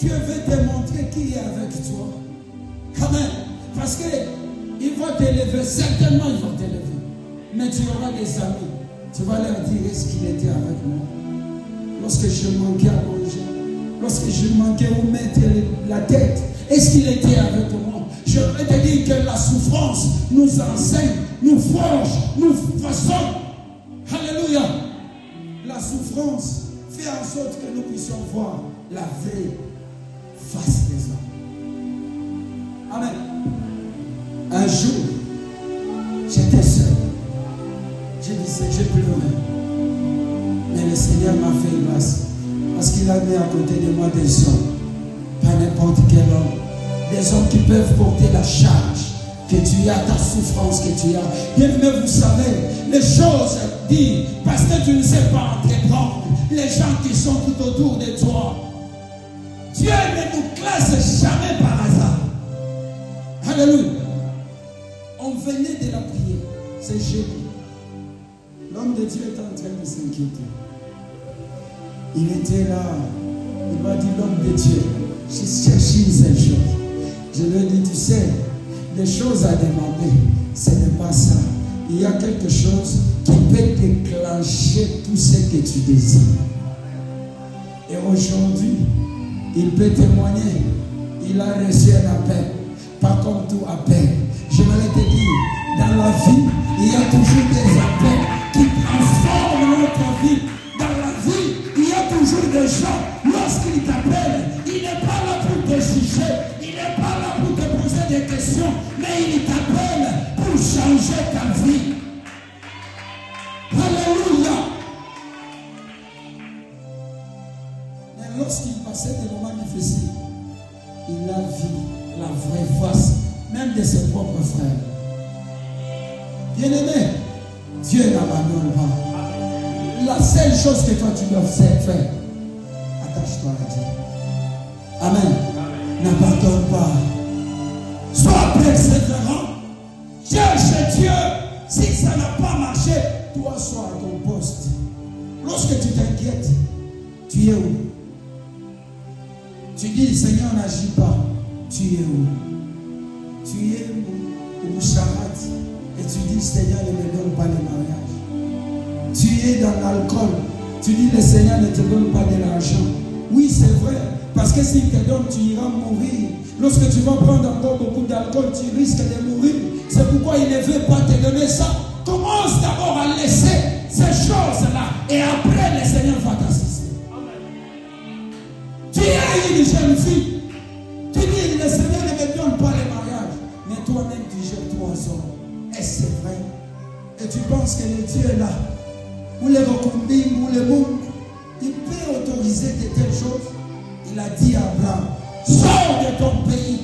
Dieu veut te montrer qui est avec toi. Amen. Parce qu'il va t'élever, certainement il va t'élever. Mais tu auras des amis. Tu vas leur dire, est-ce qu'il était avec moi? Lorsque je manquais à manger, lorsque je manquais où mettre la tête, est-ce qu'il était avec moi? Je vais te dire que la souffrance nous enseigne, nous forge, nous façonne. Alléluia. La souffrance fait en sorte que nous puissions voir la vraie face des hommes. Amen. Un jour, j'étais seul. J'ai pleuré. Mais le Seigneur m'a fait grâce. Parce qu'il a mis à côté de moi des hommes. Pas n'importe quel homme. Des hommes qui peuvent porter la charge que tu as, ta souffrance que tu as. Bien-aimé, vous savez, les choses dites, parce que tu ne sais pas entreprendre, les gens qui sont tout autour de toi. Dieu ne nous classe jamais par hasard. Alléluia. On venait de la prière. C'est Jésus. L'homme de Dieu est en train de s'inquiéter. Il était là. Il m'a dit, l'homme de Dieu, j'ai cherché une seule chose. Je lui ai dit, tu sais, les choses à demander, ce n'est pas ça. Il y a quelque chose qui peut déclencher tout ce que tu désires. Et aujourd'hui, il peut témoigner. Il a reçu un appel. Pas comme tout appel. J'aimerais te dire, dans la vie, il y a toujours des appels qui transforment notre vie. Dans la vie, il y a toujours des gens, lorsqu'ils t'appellent, il n'est pas là pour te juger, il n'est pas là pour te poser des questions, mais il t'appelle pour changer ta vie. Alléluia. Mais lorsqu'il passait des moments difficiles, il a vu la vraie face, même de ses propres frères. Bien-aimé, Dieu n'abandonne pas. La seule chose que toi tu dois faire, attache-toi à Dieu. Amen. N'abandonne pas. Sois persévérant. Cherche Dieu. Si ça n'a pas marché, toi sois à ton poste. Lorsque tu t'inquiètes, tu es où? Tu dis, Seigneur, n'agis pas. Tu es où? Tu es où? Charade. Et tu dis, Seigneur, ne me donne pas le mariage. Tu es dans l'alcool. Tu dis, le Seigneur ne te donne pas de l'argent. Oui, c'est vrai. Parce que s'il te donne, tu iras mourir. Lorsque tu vas prendre encore beaucoup d'alcool, tu risques de mourir. C'est pourquoi il ne veut pas te donner ça. Commence d'abord à laisser ces choses-là. Et après, le Seigneur va t'assister. Tu es une jeune fille. Tu dis, le Seigneur ne me donne pas le mariage. Mais toi-même, tu jettes 3 hommes. Et c'est vrai. Et tu penses que le Dieu est là. Ou les recombines, ou le monde. Il peut autoriser de telles choses. Il a dit à Abraham, sors de ton pays.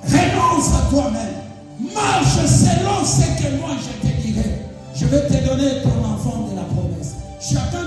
Renonce à toi-même. Marche selon ce que moi je te dirai. Je vais te donner ton enfant de la promesse. Chacun